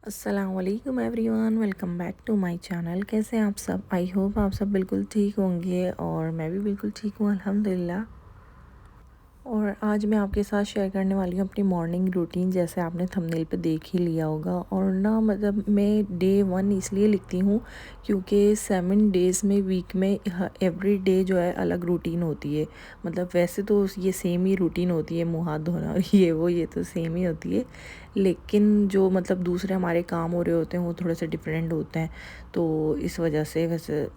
अस्सलामुअलैकुम everyone, welcome back to my channel. कैसे हैं आप सब? आई होप आप सब बिल्कुल ठीक होंगे और मैं भी बिल्कुल ठीक हूँ अल्हम्दुलिल्लाह। और आज मैं आपके साथ शेयर करने वाली हूँ अपनी मॉर्निंग रूटीन, जैसे आपने थंबनेल पे देख ही लिया होगा। और ना मतलब मैं डे 1 इसलिए लिखती हूँ क्योंकि 7 डेज़ में वीक में एवरी डे जो है अलग रूटीन होती है। मतलब वैसे तो ये सेम ही रूटीन होती है, मुँह हाथ धोना और ये तो सेम ही होती है, लेकिन जो मतलब दूसरे हमारे काम हो रहे होते हैं वो थोड़े से डिफरेंट होते हैं। तो इस वजह से वैसे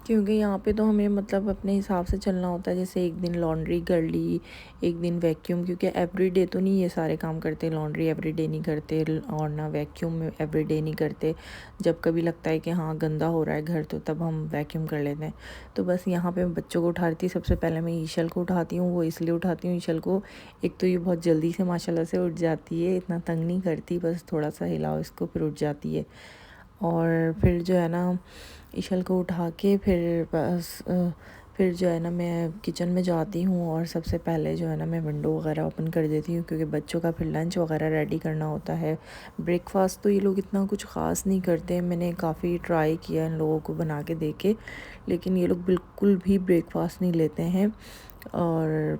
क्योंकि यहाँ पे तो हमें मतलब अपने हिसाब से चलना होता है। जैसे एक दिन लॉन्ड्री कर ली, एक दिन वैक्यूम, क्योंकि एवरीडे तो नहीं ये सारे काम करते। लॉन्ड्री एवरीडे नहीं करते और ना वैक्यूम एवरीडे नहीं करते। जब कभी लगता है कि हाँ गंदा हो रहा है घर, तो तब हम वैक्यूम कर लेते हैं। तो बस यहाँ पे मैं बच्चों को उठा रही थी। सबसे पहले मैं ईशल को उठाती हूँ। वो इसलिए उठाती हूँ ईशल को, एक तो ये बहुत जल्दी से माशाल्लाह से उठ जाती है, इतना तंग नहीं करती, बस थोड़ा सा हिलाओ इसको फिर उठ जाती है। और फिर जो है ना ईशल को उठा के फिर जो है ना मैं किचन में जाती हूँ और सबसे पहले जो है ना मैं विंडो वगैरह ओपन कर देती हूँ, क्योंकि बच्चों का फिर लंच वगैरह रेडी करना होता है। ब्रेकफास्ट तो ये लोग इतना कुछ ख़ास नहीं करते। मैंने काफ़ी ट्राई किया इन लोगों को बना के दे के, लेकिन ये लोग बिल्कुल भी ब्रेकफास्ट नहीं लेते हैं। और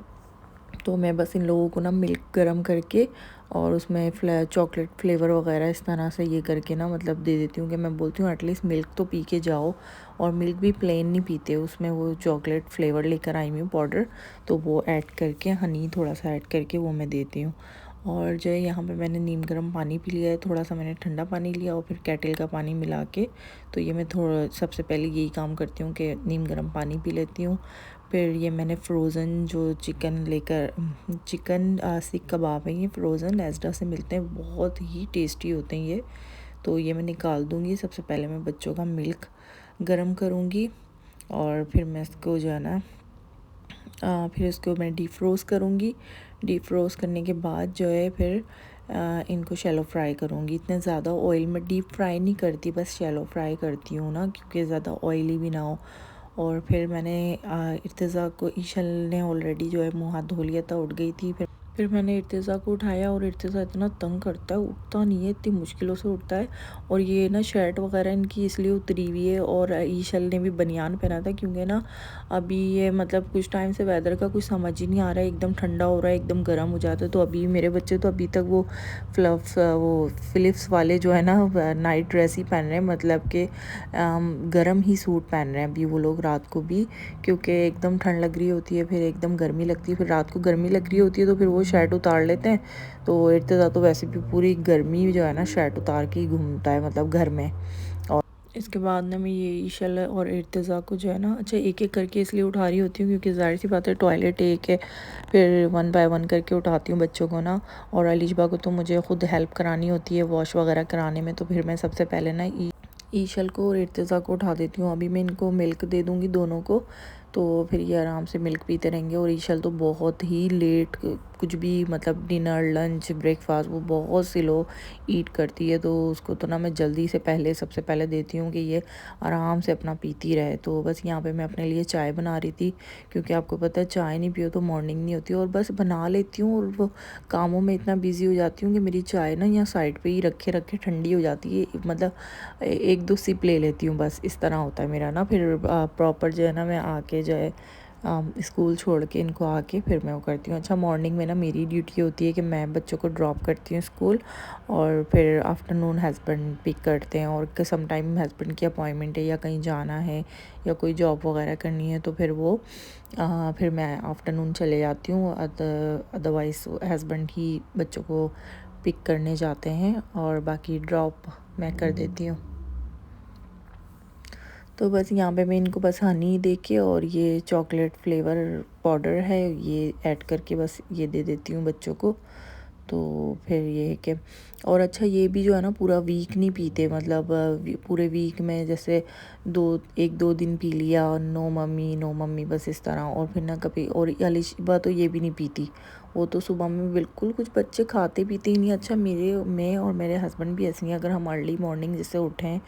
तो मैं बस इन लोगों को ना मिल्क गरम करके और उसमें चॉकलेट फ्लेवर वगैरह इस तरह से ये करके ना मतलब दे देती हूँ, कि मैं बोलती हूँ एटलीस्ट मिल्क तो पी के जाओ। और मिल्क भी प्लेन नहीं पीते, उसमें वो चॉकलेट फ्लेवर लेकर आई हूँ पाउडर, तो वो ऐड करके हनी थोड़ा सा ऐड करके वो मैं देती हूँ। और जो है यहाँ पे मैंने नीम गर्म पानी पी लिया है, थोड़ा सा मैंने ठंडा पानी लिया और फिर केटल का पानी मिला के, तो ये मैं थोड़ा सबसे पहले यही काम करती हूँ कि नीम गर्म पानी पी लेती हूँ। फिर ये मैंने फ़्रोज़न जो चिकन सीख कबाब है, ये फ़्रोज़न एजडा से मिलते हैं, बहुत ही टेस्टी होते हैं ये। तो ये मैं निकाल दूँगी। सबसे पहले मैं बच्चों का मिल्क गरम करूँगी और फिर मैं इसको जो है ना फिर इसको मैं डीफ्रोज़ करूँगी। डीफ्रोज़ करने के बाद जो है फिर इनको शैलो फ्राई करूँगी। इतने ज़्यादा ऑयल में डीप फ्राई नहीं करती, बस शैलो फ्राई करती हूँ ना, क्योंकि ज़्यादा ऑयली भी ना हो। और फिर मैंने इर्तिज़ा को, ईशल ने ऑलरेडी जो है मुँह हाथ धो लिया था, उठ गई थी। फिर मैंने इर्तिज़ा को उठाया और इर्तिज़ा इतना तंग करता है, उठता नहीं है, इतनी मुश्किलों से उठता है। और ये ना शर्ट वगैरह इनकी इसलिए उतरी हुई है, और ईशल ने भी बनियान पहना था, क्योंकि ना अभी ये मतलब कुछ टाइम से वेदर का कुछ समझ ही नहीं आ रहा है, एकदम ठंडा हो रहा है, एकदम गर्म हो जाता है। तो अभी मेरे बच्चे तो अभी तक वो फ़िलिप्स वाले जो है ना नाइट ड्रेस ही पहन रहे हैं, मतलब कि गर्म ही सूट पहन रहे हैं अभी वो लोग रात को भी, क्योंकि एकदम ठंड लग रही होती है, फिर एकदम गर्मी लगती है, फिर रात को गर्मी लग रही होती है, तो फिर वो शर्ट उतार लेते हैं। तो इर्तिज़ा तो वैसे भी पूरी गर्मी जो है ना शर्ट उतार के ही घूमता है, मतलब घर में। और इसके बाद ना मैं ये ईशल और इर्तिज़ा को जो है ना, अच्छा एक एक करके इसलिए उठा रही होती हूँ क्योंकि ज़ाहिर सी बात है टॉयलेट एक है, फिर 1 बाय 1 करके उठाती हूँ बच्चों को ना। और अलीशबा को तो मुझे ख़ुद हेल्प करानी होती है वॉश वगैरह कराने में, तो फिर मैं सबसे पहले ना ईशल को और इर्तिज़ा को उठा देती हूँ। अभी मैं इनको मिल्क दे दूँगी दोनों को, तो फिर ये आराम से मिल्क पीते रहेंगे। और ईशल तो बहुत ही लेट कुछ भी मतलब डिनर लंच ब्रेकफास्ट वो बहुत स्लो ईट करती है, तो उसको तो ना मैं जल्दी से सबसे पहले देती हूँ कि ये आराम से अपना पीती रहे। तो बस यहाँ पे मैं अपने लिए चाय बना रही थी, क्योंकि आपको पता है चाय नहीं पियो तो मॉर्निंग नहीं होती। और बस बना लेती हूँ और वो कामों में इतना बिजी हो जाती हूँ कि मेरी चाय ना यहाँ साइड पे ही रखे रखे ठंडी हो जाती है, मतलब एक दो सिप ले लेती हूँ, बस इस तरह होता है मेरा ना। फिर प्रॉपर जो है ना मैं आके जो है स्कूल छोड़ के इनको आके फिर मैं वो करती हूँ। अच्छा मॉर्निंग में ना मेरी ड्यूटी होती है कि मैं बच्चों को ड्रॉप करती हूँ स्कूल, और फिर आफ्टरनून हस्बैंड पिक करते हैं। और सम टाइम हस्बैंड की अपॉइंटमेंट है या कहीं जाना है या कोई जॉब वगैरह करनी है, तो फिर फिर मैं आफ्टरनून चले जाती हूँ। अदरवाइज़ हस्बैंड ही बच्चों को पिक करने जाते हैं और बाकी ड्रॉप मैं कर देती हूँ। तो बस यहाँ पे मैं इनको बस हनी दे के और ये चॉकलेट फ्लेवर पाउडर है ये ऐड करके बस ये दे देती हूँ बच्चों को। तो फिर ये है कि, और अच्छा ये भी जो है ना पूरा वीक नहीं पीते, मतलब पूरे वीक में जैसे 1-2 दिन पी लिया, नो मम्मी नो मम्मी, बस इस तरह। और फिर ना कभी, और अलिशबा तो ये भी नहीं पीती, वो तो सुबह में बिल्कुल कुछ बच्चे खाते पीते ही नहीं। अच्छा मैं और मेरे हस्बैंड भी ऐसे हैं, अगर हम अर्ली मॉर्निंग जैसे उठें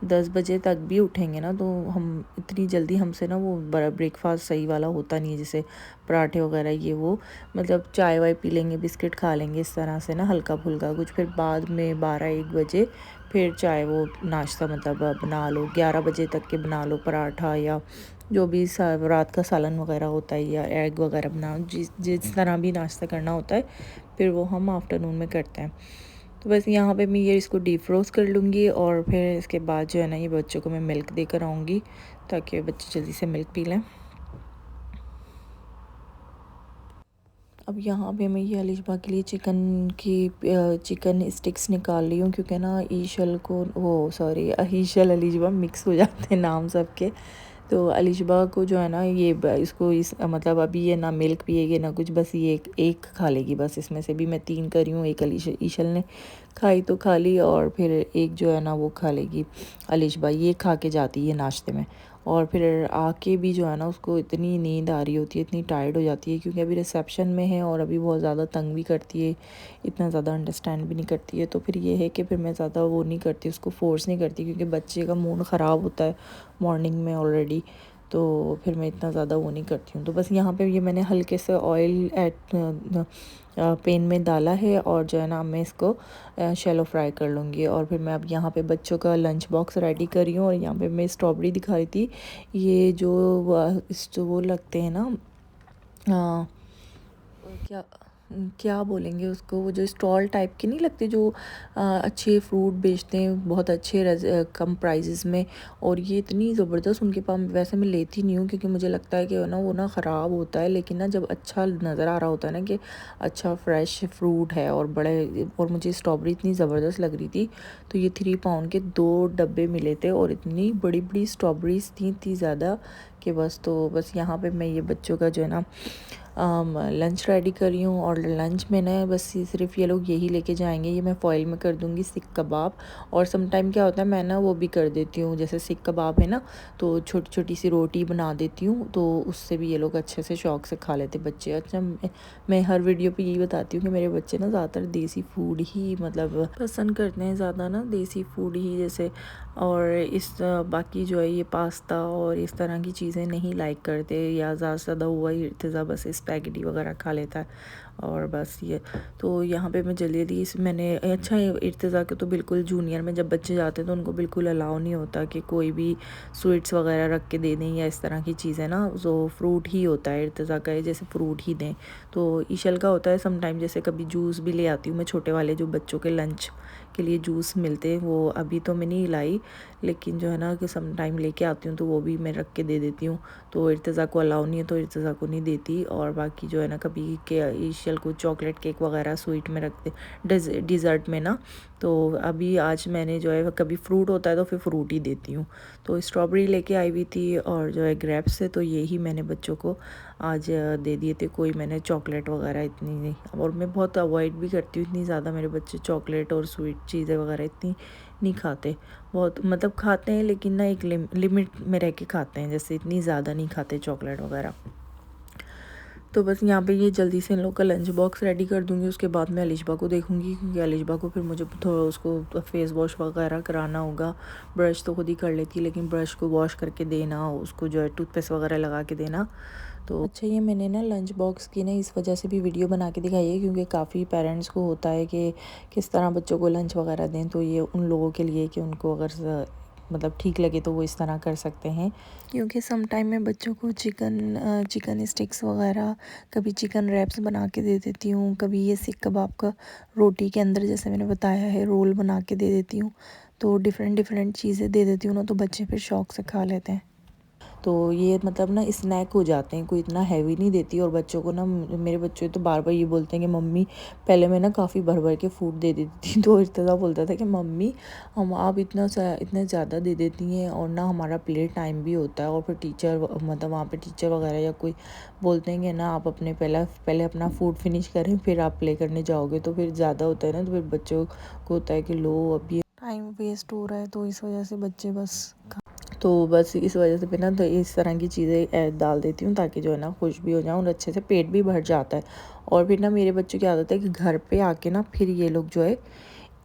10 बजे तक भी उठेंगे ना, तो हम इतनी जल्दी हमसे ना वो ब्रेकफास्ट सही वाला होता नहीं है, जैसे पराठे वगैरह ये वो, मतलब चाय वाय पी लेंगे, बिस्किट खा लेंगे, इस तरह से ना हल्का फुल्का कुछ। फिर बाद में 12-1 बजे फिर चाहे वो नाश्ता मतलब बना लो, 11 बजे तक के बना लो पराठा, या जो भी रात का सालन वगैरह होता है, या एग वगैरह बनाओ, जिस तरह भी नाश्ता करना होता है, फिर वो हम आफ्टरनून में करते हैं। तो बस यहाँ पे मैं ये इसको डीफ्रोस्ट कर लूँगी, और फिर इसके बाद जो है ना ये बच्चों को मैं मिल्क देकर आऊँगी, ताकि बच्चे जल्दी से मिल्क पी लें। अब यहाँ पे मैं ये अलिशबा के लिए चिकन स्टिक्स निकाल रही हूँ, क्योंकि ना ईशल को वो सॉरी ईशल अलिशबा मिक्स हो जाते हैं नाम सबके। तो अलिशबा को जो है ना ये इसको इस मतलब अभी ये ना मिल्क पिएगी ना कुछ, बस ये एक खा लेगी बस। इसमें से भी मैं 3 करी हूँ, एक ईशल ने खाई तो खा ली, और फिर एक जो है ना वो खा लेगी अलिशबा, ये खा के जाती है नाश्ते में। और फिर आके भी जो है ना उसको इतनी नींद आ रही होती है, इतनी टायर्ड हो जाती है, क्योंकि अभी रिसेप्शन में है और अभी बहुत ज़्यादा तंग भी करती है, इतना ज़्यादा अंडरस्टैंड भी नहीं करती है। तो फिर ये है कि फिर मैं ज़्यादा वो नहीं करती, उसको फोर्स नहीं करती, क्योंकि बच्चे का मूड ख़राब होता है मॉर्निंग में ऑलरेडी, तो फिर मैं इतना ज़्यादा वो नहीं करती हूँ। तो बस यहाँ पे ये मैंने हल्के से ऑयल पैन में डाला है, और जो है ना मैं इसको शैलो फ्राई कर लूँगी। और फिर मैं अब यहाँ पे बच्चों का लंच बॉक्स रेडी कर रही हूँ, और यहाँ पे मैं स्ट्रॉबेरी दिखा रही थी। ये जो वो लगते हैं ना, क्या क्या बोलेंगे उसको, वो जो स्टॉल टाइप के नहीं लगते, जो अच्छे फ्रूट बेचते हैं बहुत अच्छे कम प्राइजेस में। और ये इतनी ज़बरदस्त उनके पास, वैसे मैं लेती नहीं हूँ, क्योंकि मुझे लगता है कि ना वो ना ख़राब होता है, लेकिन ना जब अच्छा नज़र आ रहा होता है ना कि अच्छा फ्रेश फ्रूट है और बड़े, और मुझे स्ट्रॉबेरी इतनी ज़बरदस्त लग रही थी, तो ये 3 पाउंड के 2 डब्बे मिले थे, और इतनी बड़ी बड़ी स्ट्रॉबेरीज थी, इतनी ज़्यादा कि बस। तो बस यहाँ पे मैं ये बच्चों का जो है ना लंच रेडी कर रही हूँ। और लंच में ना बस सिर्फ ये लोग यही लेके जाएंगे, ये मैं फॉइल में कर दूँगी सीख कबाब। और सम टाइम क्या होता है, मैं ना वो भी कर देती हूँ, जैसे सीख कबाब है ना, तो छोटी छोटी सी रोटी बना देती हूँ, तो उससे भी ये लोग अच्छे से शौक से खा लेते बच्चे। अच्छा मैं हर वीडियो पे यही बताती हूँ कि मेरे बच्चे ना ज़्यादातर देसी फूड ही मतलब पसंद करते हैं, ज़्यादा ना देसी फूड ही, जैसे और इस बाकी जो है ये पास्ता और इस तरह की चीज़ें नहीं लाइक करते, या ज़्यादा से ज़्यादा हुआ ही इर्तिज़ा बस स्पैगेटी वगैरह खा लेता है, और बस ये। तो यहाँ पे मैं जल्दी जल्दी मैंने अच्छा इर्तिज़ा के तो बिल्कुल जूनियर में जब बच्चे जाते हैं तो उनको बिल्कुल अलाउ नहीं होता कि कोई भी स्वीट्स वगैरह रख के दे दें या इस तरह की चीज़ें ना, जो फ्रूट ही होता है इर्तिज़ा का, जैसे फ्रूट ही दें। तो ईशल का होता है समटाइम, जैसे कभी जूस भी ले आती हूँ मैं, छोटे वाले जो बच्चों के लंच के लिए जूस मिलते हैं, वो अभी तो मैं नहीं लाई, लेकिन जो है ना कि सम टाइम लेके आती हूँ, तो वो भी मैं रख के दे देती हूँ। तो इर्तिज़ा को अलाउ नहीं है, तो इर्तिज़ा को नहीं देती। और बाकी जो है ना कभी के ईशल को चॉकलेट केक वगैरह स्वीट में रखते, डिज़र्ट में ना। तो अभी आज मैंने जो है कभी फ्रूट होता है तो फिर फ्रूट ही देती हूँ। तो स्ट्रॉबेरी लेके आई हुई थी और जो है ग्रेप्स से, तो यही मैंने बच्चों को आज दे दिए थे। कोई मैंने चॉकलेट वगैरह इतनी नहीं, और मैं बहुत अवॉइड भी करती हूँ, इतनी ज़्यादा मेरे बच्चे चॉकलेट और स्वीट चीज़ें वगैरह इतनी नहीं खाते। बहुत मतलब खाते हैं, लेकिन ना एक लिमिट में रह के खाते हैं, जैसे इतनी ज़्यादा नहीं खाते चॉकलेट वगैरह। तो बस यहाँ पे ये जल्दी से इन लोग का लंच बॉक्स रेडी कर दूँगी, उसके बाद मैं अलिशबा को देखूँगी, क्योंकि अलिशबा को फिर मुझे थोड़ा उसको फेस वॉश वगैरह कराना होगा। ब्रश तो खुद ही कर लेती, लेकिन ब्रश को वॉश करके देना, उसको जो है टूथपेस्ट वगैरह लगा के देना। तो अच्छा ये मैंने ना लंच बॉक्स की ना इस वजह से भी वीडियो बना के दिखाई है, क्योंकि काफ़ी पेरेंट्स को होता है कि किस तरह बच्चों को लंच वगैरह दें, तो ये उन लोगों के लिए कि उनको अगर मतलब ठीक लगे तो वो इस तरह कर सकते हैं। क्योंकि सम टाइम मैं बच्चों को चिकन स्टिक्स वगैरह, कभी चिकन रैप्स बना के दे देती हूँ, कभी ये सीख कबाब का रोटी के अंदर जैसे मैंने बताया है रोल बना के दे देती हूँ। तो डिफरेंट डिफरेंट चीज़ें दे देती हूँ ना, तो बच्चे फिर शौक से खा लेते हैं। तो ये मतलब ना स्नैक हो जाते हैं, कोई इतना हैवी नहीं देती। और बच्चों को ना, मेरे बच्चे तो बार बार ये बोलते हैं कि मम्मी, पहले मैं ना काफ़ी भर भर के फूड दे देती थी, तो इर्तिज़ा बोलता था कि मम्मी हम आप इतने ज़्यादा दे देती हैं, और ना हमारा प्ले टाइम भी होता है, और फिर टीचर मतलब वहाँ पे टीचर वगैरह या कोई बोलते हैं कि ना आप अपने पहले अपना फूड फिनिश करें, फिर आप प्ले करने जाओगे, तो फिर ज़्यादा होता है ना, तो फिर बच्चों को होता है कि लो अभी टाइम वेस्ट हो रहा है, तो इस वजह से बच्चे बस तो बस इस वजह से मैं ना तो इस तरह की चीज़ें डाल देती हूँ ताकि जो है ना खुश भी हो जाऊँ और अच्छे से पेट भी भर जाता है। और फिर ना मेरे बच्चों की आदत है कि घर पे आके ना फिर ये लोग जो है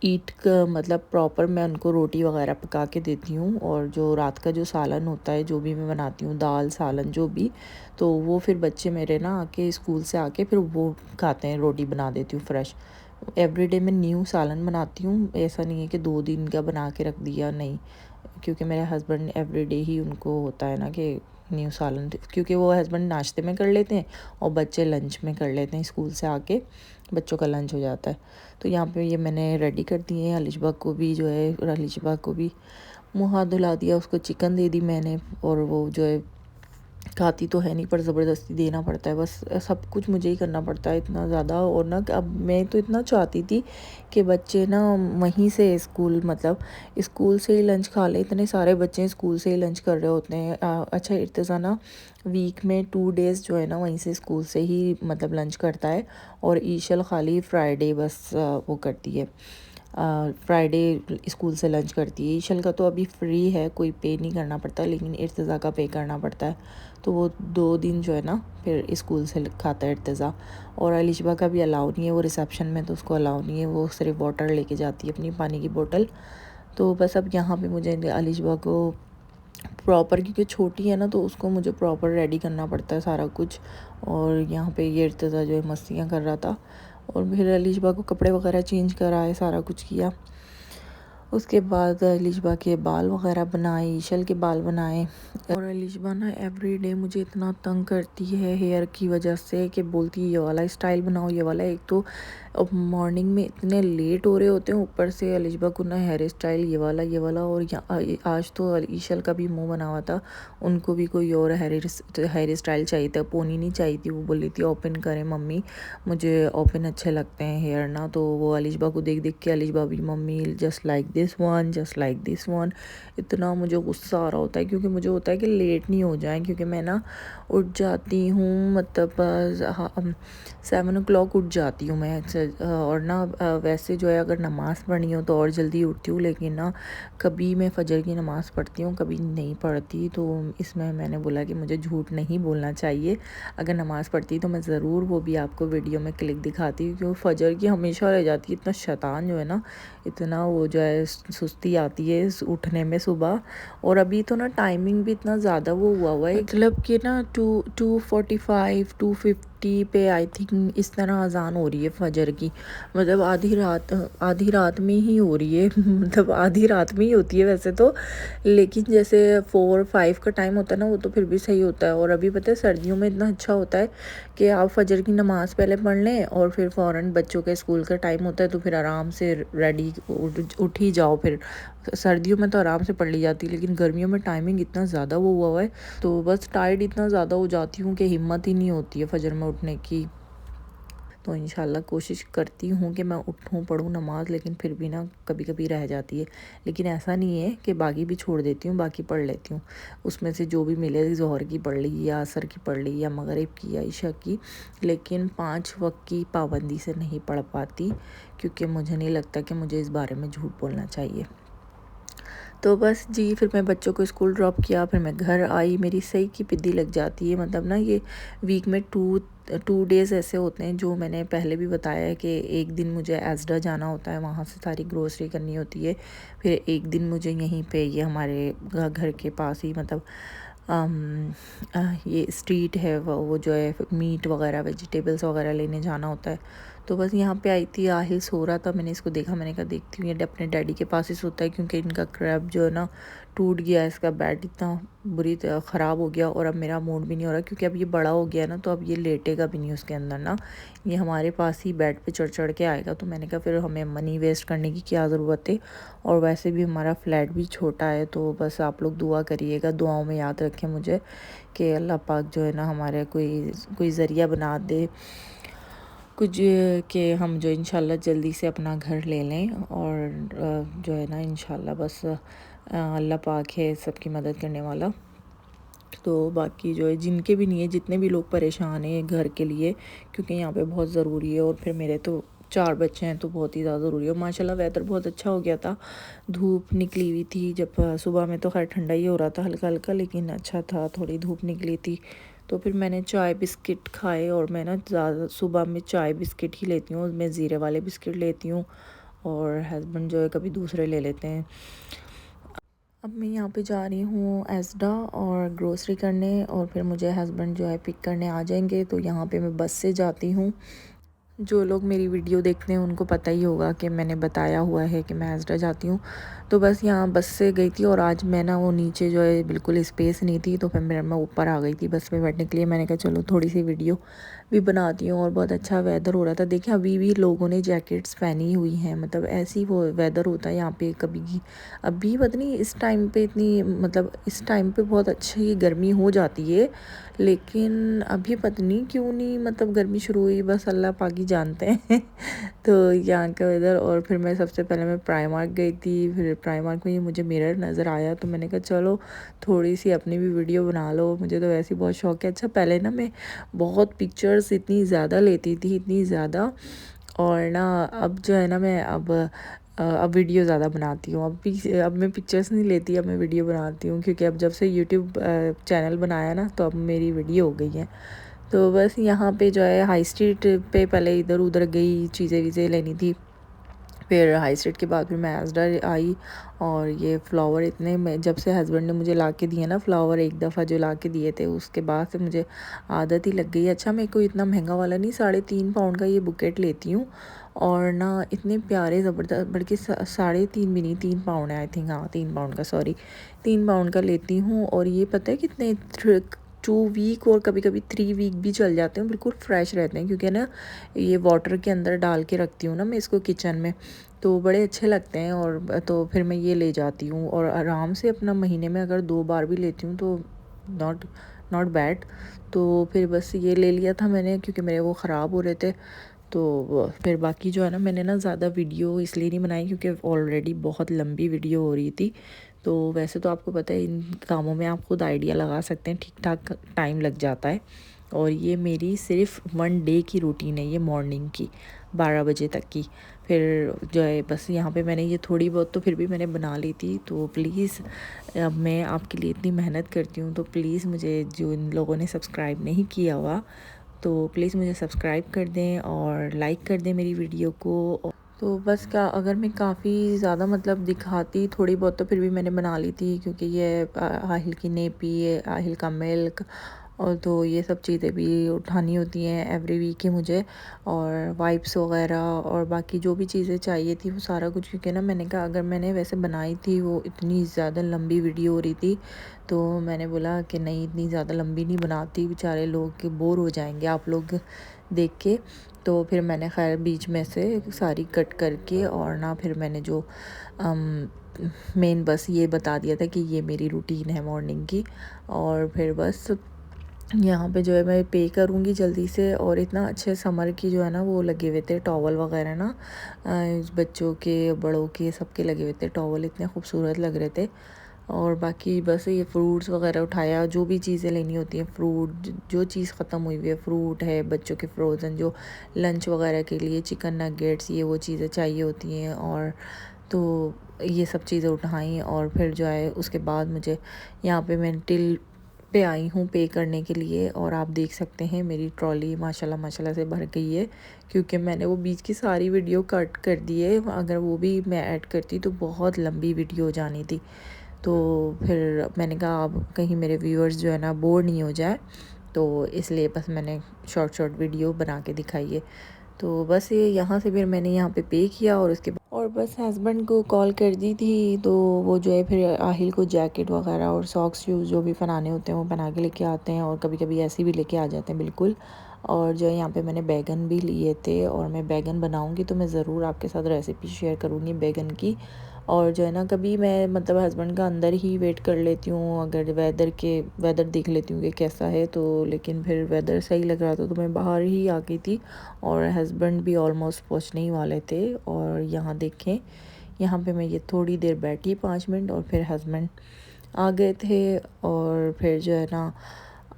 ईट का मतलब प्रॉपर मैं उनको रोटी वगैरह पका के देती हूँ, और जो रात का जो सालन होता है जो भी मैं बनाती हूँ, दाल सालन जो भी, तो वो फिर बच्चे मेरे ना आके स्कूल से आके फिर वो खाते हैं, रोटी बना देती हूँ फ्रेश। एवरीडे मैं न्यू सालन बनाती हूँ, ऐसा नहीं है कि 2 दिन का बना के रख दिया, नहीं। क्योंकि मेरे हस्बैंड एवरीडे ही उनको होता है ना कि न्यू सालन, क्योंकि वो हस्बैंड नाश्ते में कर लेते हैं और बच्चे लंच में कर लेते हैं, स्कूल से आके बच्चों का लंच हो जाता है। तो यहाँ पे ये मैंने रेडी कर दिए हैं। अलिशबा को भी जो है, अलिशबा को भी मुँह हाथ धुला दिया, उसको चिकन दे दी मैंने, और वो जो है खाती तो है नहीं पर ज़बरदस्ती देना पड़ता है, बस सब कुछ मुझे ही करना पड़ता है इतना ज़्यादा। और ना अब मैं तो इतना चाहती थी कि बच्चे ना वहीं से स्कूल, मतलब स्कूल से ही लंच खा ले, इतने सारे बच्चे स्कूल से ही लंच कर रहे होते हैं। अच्छा इर्तिज़ा ना वीक में 2 डेज़ जो है ना वहीं से स्कूल से ही मतलब लंच करता है, और ईशल खाली फ्राइडे बस वो करती है, फ्राइडे स्कूल से लंच करती है। ईशल का तो अभी फ्री है, कोई पे नहीं करना पड़ता, लेकिन इर्तिज़ा का पे करना पड़ता है। तो वो 2 दिन जो है ना फिर स्कूल से खाता है इर्तिज़ा। और अलिशबा का भी अलाउ नहीं है, वो रिसेप्शन में तो उसको अलाउ नहीं है, वो सिर्फ वाटर लेके जाती है अपनी पानी की बोतल। तो बस अब यहाँ पे मुझे अलिशबा को प्रॉपर, क्योंकि छोटी है ना तो उसको मुझे प्रॉपर रेडी करना पड़ता है सारा कुछ। और यहाँ पे ये इर्तिज़ा जो है मस्तियाँ कर रहा था, और फिर अलिशबा को कपड़े वगैरह चेंज कराए, सारा कुछ किया। उसके बाद अलिशबा के बाल वगैरह बनाए, ईशल के बाल बनाए। और अलिशबा ना एवरीडे मुझे इतना तंग करती है हेयर की वजह से कि बोलती है ये वाला स्टाइल बनाओ, ये वाला। एक तो अब मॉर्निंग में इतने लेट हो रहे होते हैं, ऊपर से अलिशबा को ना हेयर स्टाइल ये वाला। और आज तो ईशल का भी मुंह बना हुआ था, उनको भी कोई और हेयर स्टाइल चाहिए था, पोनी नहीं चाहिए थी। वो बोली थी ओपन करें मम्मी, मुझे ओपन अच्छे लगते हैं हेयर ना। तो वो अलिशबा को देख देख के अलिशबा भी mummy just like this one, just like this one. इतना मुझे गुस्सा आ रहा होता है, क्योंकि मुझे होता है कि लेट नहीं हो जाए, क्योंकि मैं ना उठ जाती हूँ, मतलब 7 o'clock उठ जाती हूँ मैं। और ना वैसे जो है अगर नमाज़ पढ़नी हो तो और जल्दी उठती हूँ, लेकिन ना कभी मैं फ़जर की नमाज़ पढ़ती हूँ, कभी नहीं पढ़ती। तो इसमें मैंने बोला कि मुझे झूठ नहीं बोलना चाहिए, अगर नमाज़ पढ़ती तो मैं ज़रूर वो भी आपको वीडियो में क्लिक दिखाती हूँ। क्योंकि फ़जर की हमेशा रह जाती है, इतना शैतान जो है ना, इतना वो जो है सुस्ती आती है उठने में सुबह। और अभी तो ना टाइमिंग भी इतना ज़्यादा वो हुआ है, मतलब कि ना 2:45 2:50 पे आई थिंक इस तरह अजान हो रही है फ़जर की। मतलब आधी रात में ही हो रही है मतलब आधी रात में ही होती है वैसे तो, लेकिन जैसे 4-5 का टाइम होता है ना वो तो फिर भी सही होता है। और अभी पता है सर्दियों में इतना अच्छा होता है कि आप फ़जर की नमाज़ पहले पढ़ लें, और फिर फ़ौरन बच्चों के स्कूल का टाइम होता है तो फिर आराम से रेडी उठ ही जाओ। फिर सर्दियों में तो आराम से पढ़ ली जाती है, लेकिन गर्मियों में टाइमिंग इतना ज़्यादा वो हुआ है, तो बस टायर्ड इतना ज़्यादा हो जाती हूँ कि हिम्मत ही नहीं होती है फ़जर में उठने की। तो इंशाल्लाह कोशिश करती हूँ कि मैं उठूँ पढ़ूँ नमाज़, लेकिन फिर भी ना कभी कभी रह जाती है। लेकिन ऐसा नहीं है कि बाकी भी छोड़ देती हूँ, बाकी पढ़ लेती हूँ, उसमें से जो भी मिले, ज़ोहर की पढ़ ली या असर की पढ़ ली या मगरिब की या इशा की। लेकिन 5 वक्त की पाबंदी से नहीं पढ़ पाती, क्योंकि मुझे नहीं लगता कि मुझे इस बारे में झूठ बोलना चाहिए। तो बस जी, फिर मैं बच्चों को स्कूल ड्रॉप किया, फिर मैं घर आई, मेरी सही की पिद्दी लग जाती है। मतलब ना ये वीक में टू डेज़ ऐसे होते हैं, जो मैंने पहले भी बताया है कि एक दिन मुझे एजडा जाना होता है, वहाँ से सारी ग्रोसरी करनी होती है। फिर एक दिन मुझे यहीं पे ये हमारे घर के पास ही, मतलब ये स्ट्रीट है, वो जो है मीट वगैरह वेजिटेबल्स वगैरह लेने जाना होता है। तो बस यहाँ पे आई थी, आहिल सो रहा था, मैंने इसको देखा, मैंने कहा देखती हूँ ये अपने डैडी के पास ही सोता है, क्योंकि इनका क्रैब जो है ना टूट गया, इसका बेड इतना बुरी तरह ख़राब हो गया। और अब मेरा मूड भी नहीं हो रहा, क्योंकि अब ये बड़ा हो गया ना, तो अब ये लेटेगा भी नहीं उसके अंदर ना, ये हमारे पास ही बेड पे चढ़ चढ़ के आएगा। तो मैंने कहा फिर हमें मनी वेस्ट करने की क्या ज़रूरत है, और वैसे भी हमारा फ्लैट भी छोटा है। तो बस आप लोग दुआ करिएगा, दुआओं में याद रखें मुझे, कि अल्लाह पाक जो है ना हमारे कोई ज़रिया बना दे कुछ, कि हम जो इंशाल्लाह जल्दी से अपना घर ले लें। और जो है ना इंशाल्लाह बस अल्लाह पाक है सबकी मदद करने वाला। तो बाकी जो है जिनके भी नहीं है, जितने भी लोग परेशान हैं घर के लिए, क्योंकि यहाँ पे बहुत ज़रूरी है। और फिर मेरे तो 4 बच्चे हैं तो बहुत ही ज़्यादा ज़रूरी है। माशाल्लाह वेदर बहुत अच्छा हो गया था, धूप निकली हुई थी। जब सुबह में तो खैर ठंडा ही हो रहा था हल्का हल्का, लेकिन अच्छा था, थोड़ी धूप निकली थी। तो फिर मैंने चाय बिस्किट खाए, और मैं ना ज़्यादा सुबह में चाय बिस्किट ही लेती हूँ, मैं ज़ीरे वाले बिस्किट लेती हूँ, और हस्बैंड जो है कभी दूसरे ले लेते हैं। अब मैं यहाँ पे जा रही हूँ एस्डा और ग्रोसरी करने, और फिर मुझे हस्बैंड जो है पिक करने आ जाएंगे। तो यहाँ पे मैं बस से जाती हूँ। जो लोग मेरी वीडियो देखते हैं उनको पता ही होगा कि मैंने बताया हुआ है कि मैं एस्डा जाती हूँ। तो बस यहाँ बस से गई थी, और आज मैं ना वो नीचे जो है बिल्कुल स्पेस नहीं थी, तो फिर मैं ऊपर आ गई थी बस में बैठने के लिए। मैंने कहा चलो थोड़ी सी वीडियो भी बनाती हूँ, और बहुत अच्छा वेदर हो रहा था। देखिए अभी भी लोगों ने जैकेट्स पहनी हुई हैं, मतलब ऐसी वो वेदर होता है यहाँ पे कभी भी। अभी पता नहीं इस टाइम पे इतनी, मतलब इस टाइम पे बहुत अच्छी गर्मी हो जाती है, लेकिन अभी पता नहीं क्यों नहीं, मतलब गर्मी शुरू हुई, बस अल्लाह पाक ही जानते हैं। तो यहाँ का वेदर। और फिर मैं सबसे पहले मैं प्राइमार्क गई थी, फिर प्राइमार्क में ही मुझे मिरर नज़र आया, तो मैंने कहा चलो थोड़ी सी अपनी भी वीडियो बना लो, मुझे तो वैसे ही बहुत शौक है। अच्छा पहले ना मैं बहुत पिक्चर्स इतनी ज़्यादा लेती थी, इतनी ज़्यादा, और ना अब जो है ना मैं अब वीडियो ज़्यादा बनाती हूँ। अब मैं पिक्चर्स नहीं लेती, अब मैं वीडियो बनाती हूँ, क्योंकि अब जब से यूट्यूब चैनल बनाया ना, तो अब मेरी वीडियो हो गई है। तो बस यहाँ पे जो है हाई स्ट्रीट पे पहले इधर उधर गई, चीज़ें वीज़ें लेनी थी। फिर हाई स्ट्रीट के बाद फिर मैं एस्डा आई, और ये फ्लावर इतने, मैं जब से हस्बैंड ने मुझे ला के दिए ना फ्लावर, एक दफ़ा जो ला के दिए थे, उसके बाद से मुझे आदत ही लग गई। अच्छा मेरे को इतना महंगा वाला नहीं, 3.5 पाउंड का ये बुकेट लेती हूँ, और ना इतने प्यारे ज़बरदस्त, बल्कि 3.5 भी नहीं, 3 पाउंड है आई थिंक, हाँ 3 पाउंड का, सॉरी 3 पाउंड का लेती हूँ। और ये पता है कितने 2 वीक और कभी कभी 3 वीक भी चल जाते हैं, बिल्कुल फ्रेश रहते हैं, क्योंकि ना ये वाटर के अंदर डाल के रखती हूँ ना मैं इसको किचन में, तो बड़े अच्छे लगते हैं। और तो फिर मैं ये ले जाती हूँ, और आराम से अपना महीने में अगर 2 बार भी लेती हूँ तो नॉट नॉट बैड। तो फिर बस ये ले लिया था मैंने, क्योंकि मेरे वो ख़राब हो रहे थे। तो फिर बाकी जो है ना, मैंने ना ज़्यादा वीडियो इसलिए नहीं बनाई क्योंकि ऑलरेडी बहुत लंबी वीडियो हो रही थी। तो वैसे तो आपको पता है इन कामों में आप खुद आइडिया लगा सकते हैं, ठीक ठाक टाइम लग जाता है। और ये मेरी सिर्फ 1 डे की रूटीन है, ये मॉर्निंग की 12 बजे तक की। फिर जो है बस यहाँ पे मैंने ये थोड़ी बहुत तो फिर भी मैंने बना ली थी। तो प्लीज़, अब मैं आपके लिए इतनी मेहनत करती हूँ, तो प्लीज़ मुझे, जो इन लोगों ने सब्सक्राइब नहीं किया हुआ, तो प्लीज़ मुझे सब्सक्राइब कर दें और लाइक कर दें मेरी वीडियो को। तो बस क्या, अगर मैं काफ़ी ज़्यादा मतलब दिखाती थोड़ी बहुत तो फिर भी मैंने बना ली थी, क्योंकि ये आहिल की नेपी, आहिल का मिल्क, और तो ये सब चीज़ें भी उठानी होती हैं एवरी वीक ही मुझे, और वाइप्स वगैरह और बाकी जो भी चीज़ें चाहिए थी वो सारा कुछ। क्योंकि ना मैंने कहा अगर मैंने वैसे बनाई थी, वो इतनी ज़्यादा लंबी वीडियो हो रही थी, तो मैंने बोला कि नहीं इतनी ज़्यादा लंबी नहीं बनाती, बेचारे लोग बोर हो जाएंगे आप लोग देख के। तो फिर मैंने खैर बीच में से सारी कट करके, और ना फिर मैंने जो मेन बस ये बता दिया था कि ये मेरी रूटीन है मॉर्निंग की। और फिर बस यहाँ पे जो है मैं पे करूँगी जल्दी से। और इतना अच्छे समर की जो है ना वो लगे हुए थे टॉवल वगैरह ना, बच्चों के बड़ों के सबके लगे हुए थे टॉवल, इतने खूबसूरत लग रहे थे। और बाकी बस ये फ्रूट्स वगैरह उठाया, जो भी चीज़ें लेनी होती हैं, फ्रूट जो चीज़ ख़त्म हुई हुई है, फ्रूट है, बच्चों के फ्रोज़न जो लंच वगैरह के लिए चिकन नगेट्स, ये वो चीज़ें चाहिए होती हैं। और तो ये सब चीज़ें उठाई, और फिर जो है उसके बाद मुझे यहाँ पे मैं टिल पे आई हूँ पे करने के लिए। और आप देख सकते हैं मेरी ट्रॉली माशाल्लाह माशाल्लाह से भर गई है, क्योंकि मैंने वो बीच की सारी वीडियो कट कर दी है, अगर वो भी मैं ऐड करती तो बहुत लंबी वीडियो हो जानी थी। तो फिर मैंने कहा अब कहीं मेरे व्यूअर्स जो है ना बोर नहीं हो जाए, तो इसलिए बस मैंने शॉर्ट शॉर्ट वीडियो बना के दिखाई है। तो बस ये यहाँ से फिर मैंने यहाँ पे किया, और उसके और बस हस्बैंड को कॉल कर दी थी, तो वो जो है फिर आहिल को जैकेट वगैरह और सॉक्स शूज़ जो भी बनाने होते हैं वो बना के लेके आते हैं, और कभी कभी ऐसे भी लेके आ जाते हैं बिल्कुल। और जो है यहाँ पे मैंने बैगन भी लिए थे, और मैं बैगन बनाऊँगी तो मैं ज़रूर आपके साथ रेसिपी शेयर करूँगी बैगन की। और जो है ना कभी मैं मतलब हस्बैंड का अंदर ही वेट कर लेती हूँ, अगर वेदर देख लेती हूँ कि कैसा है, तो लेकिन फिर वेदर सही लग रहा था तो मैं बाहर ही आ गई थी, और हस्बैंड भी ऑलमोस्ट पहुँचने ही वाले थे। और यहाँ देखें, यहाँ पे मैं ये थोड़ी देर बैठी 5 मिनट, और फिर हस्बैंड आ गए थे। और फिर जो है ना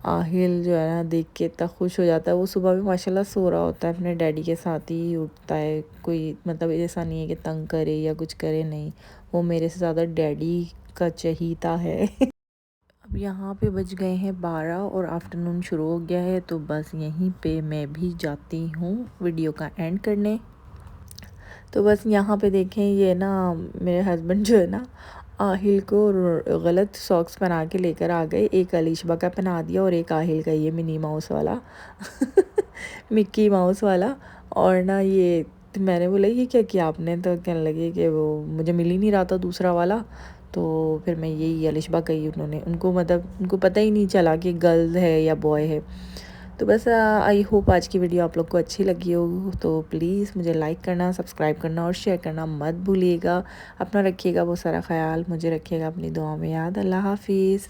आहिल जो है ना देख के इतना खुश हो जाता है। वो सुबह भी माशाल्लाह सो रहा होता है, अपने डैडी के साथ ही उठता है। कोई मतलब ऐसा नहीं है कि तंग करे या कुछ करे, नहीं, वो मेरे से ज़्यादा डैडी का चहीता है। अब यहाँ पे बज गए हैं 12 और आफ्टरनून शुरू हो गया है, तो बस यहीं पे मैं भी जाती हूँ वीडियो का एंड करने। तो बस यहाँ पे देखें, ये ना मेरे हस्बैंड जो है ना आहिल को गलत सॉक्स पहना के लेकर आ गए। एक अलीशबा का पहना दिया और एक आहिल का, ये मिनी माउस वाला मिक्की माउस वाला। और ना ये मैंने बोला ये क्या किया आपने, तो कहने लगे कि वो मुझे मिल ही नहीं रहा था दूसरा वाला, तो फिर मैं यही अलिशबा कही उन्होंने, उनको मतलब उनको पता ही नहीं चला कि गर्ल है या बॉय है। तो बस आई होप आज की वीडियो आप लोग को अच्छी लगी हो, तो प्लीज़ मुझे लाइक करना, सब्सक्राइब करना और शेयर करना मत भूलिएगा। अपना रखिएगा बहुत सारा ख्याल, मुझे रखिएगा अपनी दुआ में याद। अल्लाह हाफिज़।